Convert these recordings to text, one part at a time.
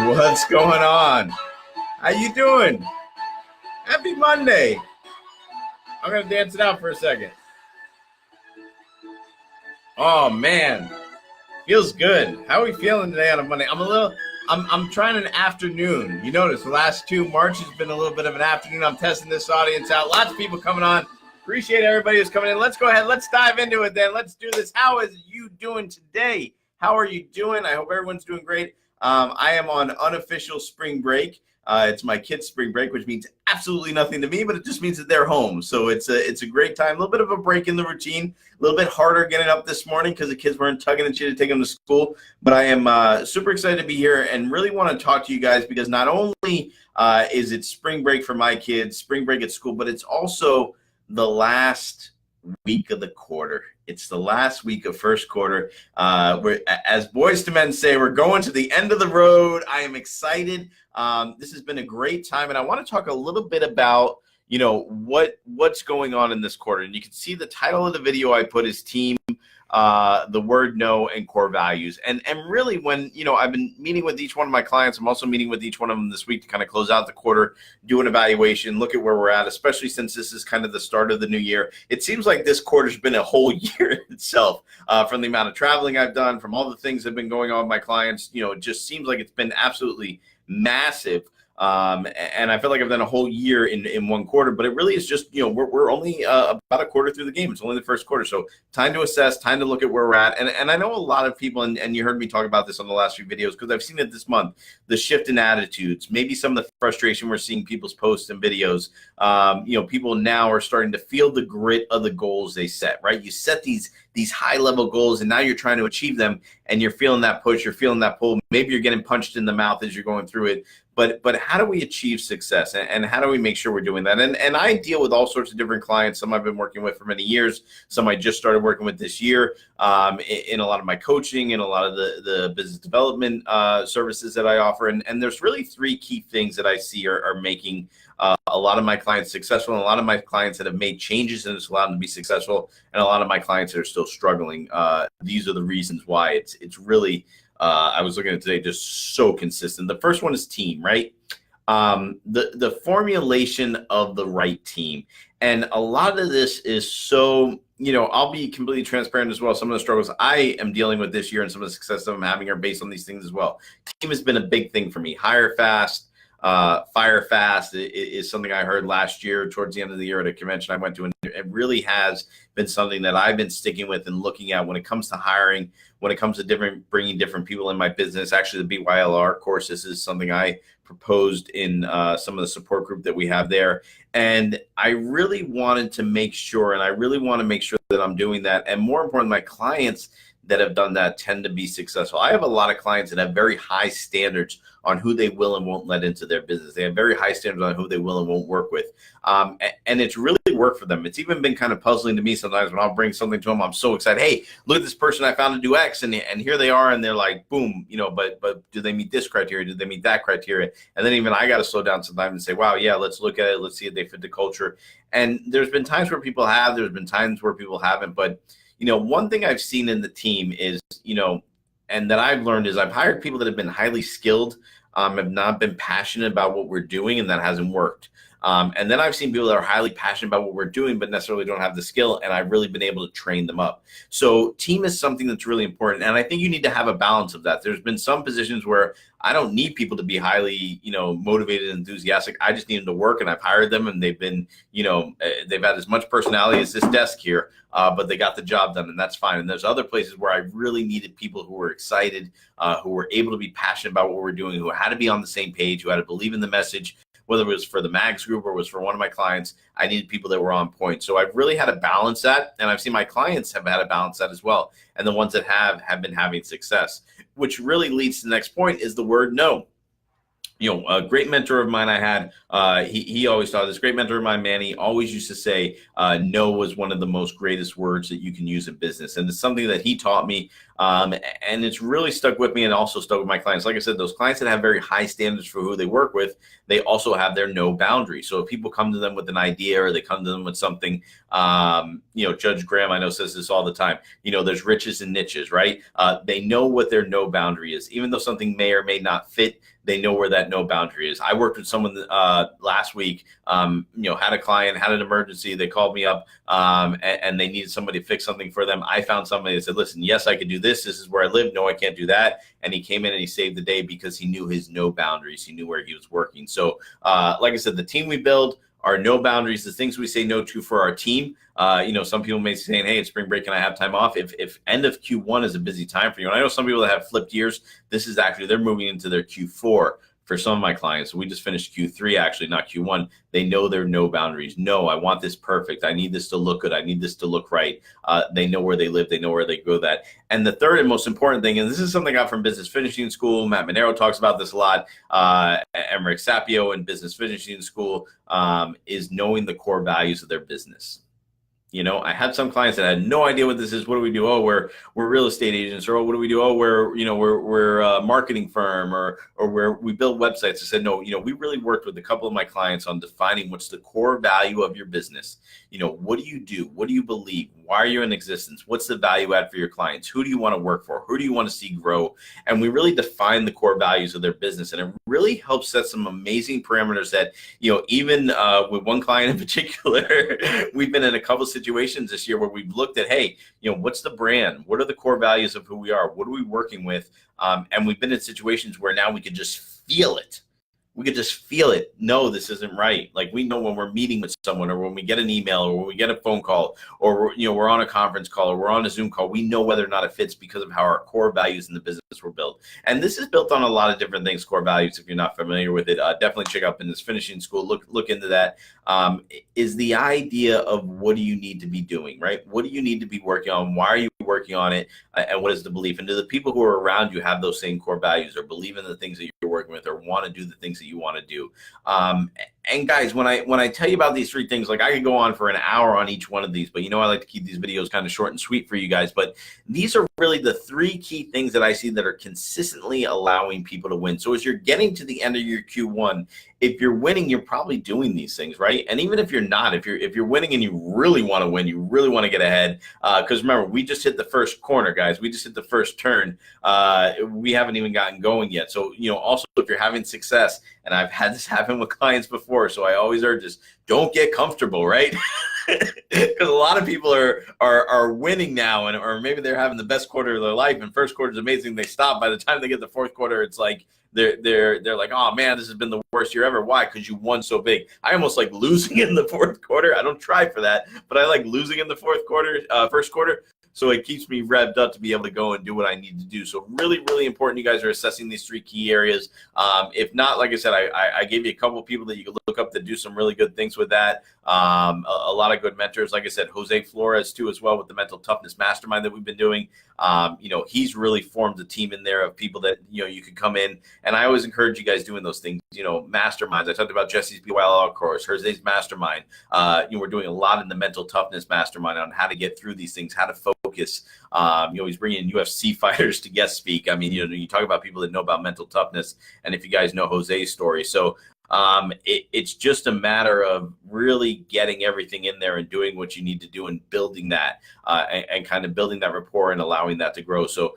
What's going on? How you doing? Happy Monday. I'm gonna dance it out for a second. Oh man, feels good. How are we feeling today on a Monday? I'm trying an afternoon. You notice the last two March has been a little bit of an afternoon. I'm testing this audience out. Lots of people coming on. Appreciate everybody who's coming in. Let's go ahead. Let's dive into it then. Let's do this. How is you doing today? How are you doing? I hope everyone's doing great. I am on unofficial spring break. It's my kids' spring break, which means absolutely nothing to me, but it just means that they're home. So it's a great time. A little bit of a break in the routine. A little bit harder getting up this morning because the kids weren't tugging at you to take them to school. But I am super excited to be here and really want to talk to you guys because not only is it spring break for my kids, spring break at school, but it's also the last week of the quarter. It's the last week of first quarter. We're, as Boys to Men say, we're going to the end of the road. I am excited. This has been a great time, and I want to talk a little bit about, what's going on in this quarter. And you can see the title of the video I put is Team, the Word No, and Core Values. And really when, I've been meeting with each one of my clients, I'm also meeting with each one of them this week to kind of close out the quarter, do an evaluation, look at where we're at, especially since this is kind of the start of the new year. It seems like this quarter's been a whole year itself, from the amount of traveling I've done, from all the things that have been going on with my clients. It just seems like it's been absolutely massive. And I feel like I've done a whole year in one quarter, but it really is just, we're only about a quarter through the game. It's only the first quarter. So time to assess, time to look at where we're at. And I know a lot of people, and you heard me talk about this on the last few videos, because I've seen it this month, the shift in attitudes, maybe some of the frustration we're seeing people's posts and videos. People now are starting to feel the grit of the goals they set, right? You set these high level goals and now you're trying to achieve them and you're feeling that push, you're feeling that pull. Maybe you're getting punched in the mouth as you're going through it. But how do we achieve success and how do we make sure we're doing that? And I deal with all sorts of different clients. Some I've been working with for many years. Some I just started working with this year, in a lot of my coaching and a lot of the business development services that I offer. And there's really three key things that I see are making a lot of my clients successful, and a lot of my clients that have made changes and it's allowed them to be successful, and a lot of my clients that are still struggling. These are the reasons why it's really, I was looking at it today, just so consistent. The first one is team, right? The formulation of the right team. And a lot of this is so, I'll be completely transparent as well. Some of the struggles I am dealing with this year and some of the success that I'm having are based on these things as well. Team has been a big thing for me. Hire fast, fire fast is something I heard last year towards the end of the year at a convention I went to, and it really has been something that I've been sticking with and looking at when it comes to hiring, when it comes to bringing different people in my business. Actually, the BYLR course, this is something I proposed in some of the support group that we have there, and I really wanted to make sure, and I really want to make sure that I'm doing that, and more important, my clients that have done that tend to be successful. I have a lot of clients that have very high standards on who they will and won't let into their business. They have very high standards on who they will and won't work with. And it's really worked for them. It's even been kind of puzzling to me sometimes when I'll bring something to them. I'm so excited. Hey, look at this person I found to do X. And here they are. And they're like, boom, but do they meet this criteria? Do they meet that criteria? And then even I got to slow down sometimes and say, wow, yeah, let's look at it. Let's see if they fit the culture. And there's been times where people have, there's been times where people haven't. But one thing I've seen in the team is, and that I've learned is I've hired people that have been highly skilled, have not been passionate about what we're doing, and that hasn't worked. And then I've seen people that are highly passionate about what we're doing, but necessarily don't have the skill, and I've really been able to train them up. So team is something that's really important, and I think you need to have a balance of that. There's been some positions where I don't need people to be highly, motivated and enthusiastic. I just need them to work, and I've hired them, and they've been, they've had as much personality as this desk here, but they got the job done, and that's fine. And there's other places where I really needed people who were excited, who were able to be passionate about what we're doing, who had to be on the same page, who had to believe in the message. Whether it was for the Mags group or was for one of my clients, I needed people that were on point. So I've really had to balance that, and I've seen my clients have had to balance that as well. And the ones that have been having success, which really leads to the next point is the word no. A great mentor of mine I had, he always taught this great mentor of mine, Manny, always used to say, no was one of the most greatest words that you can use in business. And it's something that he taught me And it's really stuck with me and also stuck with my clients. Like I said, those clients that have very high standards for who they work with, they also have their no boundaries. So if people come to them with an idea or they come to them with something, Judge Graham, I know, says this all the time, there's riches and niches, right? They know what their no boundary is. Even though something may or may not fit, they know where that no boundary is. I worked with someone last week, had a client, had an emergency. They called me up and they needed somebody to fix something for them. I found somebody that said, listen, yes, I could do this. This is where I live. No, I can't do that. And he came in and he saved the day because he knew his no boundaries. He knew where he was working. So like I said, the team we build, our no boundaries, the things we say no to for our team. Some people may be saying, hey, it's spring break and I have time off. If end of Q1 is a busy time for you, and I know some people that have flipped years, this is actually, they're moving into their Q4 for some of my clients. We just finished Q3, actually, not Q1. They know their no boundaries. No, I want this perfect. I need this to look good. I need this to look right. They know where they live. They know where they go that. And the third and most important thing, and this is something I got from Business Finishing School. Matt Monero talks about this a lot. Emmerich Sapio in Business Finishing School is knowing the core values of their business. I had some clients that had no idea what this is. What do we do? Oh, we're real estate agents. Or, oh, what do we do? Oh, we're a marketing firm, or we build websites. I said, no, we really worked with a couple of my clients on defining what's the core value of your business. What do you do? What do you believe? Why are you in existence? What's the value add for your clients? Who do you want to work for? Who do you want to see grow? And we really define the core values of their business. And it really helps set some amazing parameters that, even with one client in particular, we've been in a couple of situations this year where we've looked at, hey, what's the brand? What are the core values of who we are? What are we working with? And we've been in situations where now we could just feel it. We could just feel it. No, this isn't right. Like, we know when we're meeting with someone, or when we get an email, or when we get a phone call, or we're on a conference call, or we're on a Zoom call, we know whether or not it fits because of how our core values in the business were built. And this is built on a lot of different things, core values. If you're not familiar with it, definitely check out Business Finishing School. Look into that. Is the idea of what do you need to be doing, right? What do you need to be working on? Why are you working on it? And what is the belief? And do the people who are around you have those same core values, or believe in the things that you're working with, or want to do the things that you want to do? And guys, when I tell you about these three things, like, I could go on for an hour on each one of these, but I like to keep these videos kind of short and sweet for you guys. But these are really the three key things that I see that are consistently allowing people to win. So as you're getting to the end of your Q1, if you're winning, you're probably doing these things, right? And even if you're not, if you're winning and you really want to win, you really want to get ahead, because remember, we just hit the first corner, guys. We just hit the first turn. We haven't even gotten going yet. So, also, if you're having success, and I've had this happen with clients before, so I always urge this, don't get comfortable, right? Because a lot of people are winning now, or maybe they're having the best quarter of their life, and first quarter is amazing. They stop. By the time they get the fourth quarter, it's like they're like, oh man, this has been the worst year ever. Why? Because you won so big. I almost like losing in the fourth quarter. I don't try for that, but I like losing in the first quarter. So it keeps me revved up to be able to go and do what I need to do. So really, really important. You guys are assessing these three key areas. If not, like I said, I gave you a couple of people that you could look up that do some really good things with that. A lot of good mentors. Like I said, Jose Flores too, as well, with the Mental Toughness Mastermind that we've been doing. He's really formed a team in there of people that, you could come in. And I always encourage you guys doing those things, masterminds. I talked about Jesse's BYLL course, Jose's mastermind. We're doing a lot in the Mental Toughness Mastermind on how to get through these things, how to focus. He's bringing in UFC fighters to guest speak. I mean, you talk about people that know about mental toughness, and if you guys know Jose's story. So it's just a matter of really getting everything in there and doing what you need to do and building that and kind of building that rapport and allowing that to grow. So,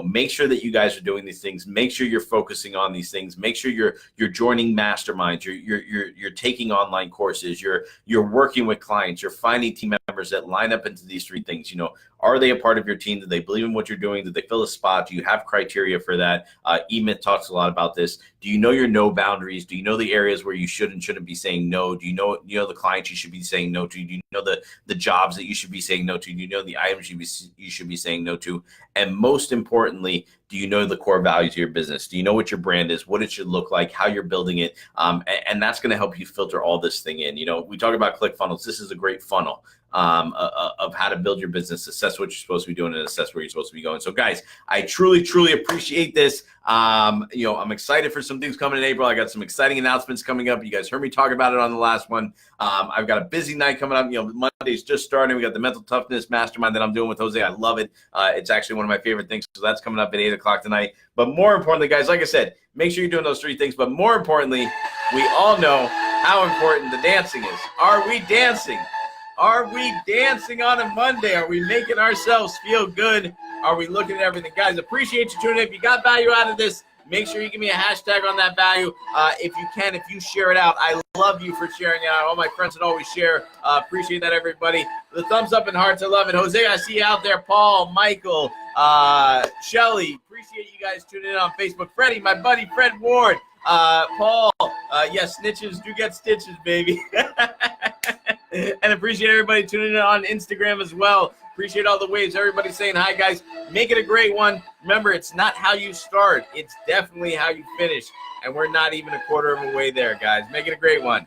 make sure that you guys are doing these things. Make sure you're focusing on these things. Make sure you're joining masterminds. You're taking online courses. You're working with clients. You're finding team members that line up into these three things. Are they a part of your team? Do they believe in what you're doing? Do they fill a spot? Do you have criteria for that? E-Myth talks a lot about this. Do you know your no boundaries? Do you know the areas where you should and shouldn't be saying no? Do you know the clients you should be saying no to? Do you know the jobs that you should be saying no to? Do you know the items you should be saying no to? And most importantly, do you know the core values of your business? Do you know what your brand is, what it should look like, how you're building it? And that's going to help you filter all this thing in. We talk about ClickFunnels. This is a great funnel. of how to build your business, assess what you're supposed to be doing, and assess where you're supposed to be going. So, guys, I truly, truly appreciate this. I'm excited for some things coming in April. I got some exciting announcements coming up. You guys heard me talk about it on the last one. I've got a busy night coming up. Monday's just starting. We got the Mental Toughness Mastermind that I'm doing with Jose. I love it. It's actually one of my favorite things. So that's coming up at 8 o'clock tonight. But more importantly, guys, like I said, make sure you're doing those 3 things. But more importantly, we all know how important the dancing is. Are we dancing? Are we dancing on a Monday? Are we making ourselves feel good? Are we looking at everything? Guys, appreciate you tuning in. If you got value out of this, make sure you give me a hashtag on that value. If you can, if you share it out, I love you for sharing it out. All my friends that always share. Appreciate that, everybody. The thumbs up and hearts, I love it. Jose, I see you out there. Paul, Michael, Shelly, appreciate you guys tuning in on Facebook. Freddie, my buddy, Fred Ward, Paul, yes, snitches do get stitches, baby. And appreciate everybody tuning in on Instagram as well. Appreciate all the waves. Everybody saying hi, guys. Make it a great one. Remember, it's not how you start. It's definitely how you finish. And we're not even a quarter of a way there, guys. Make it a great one.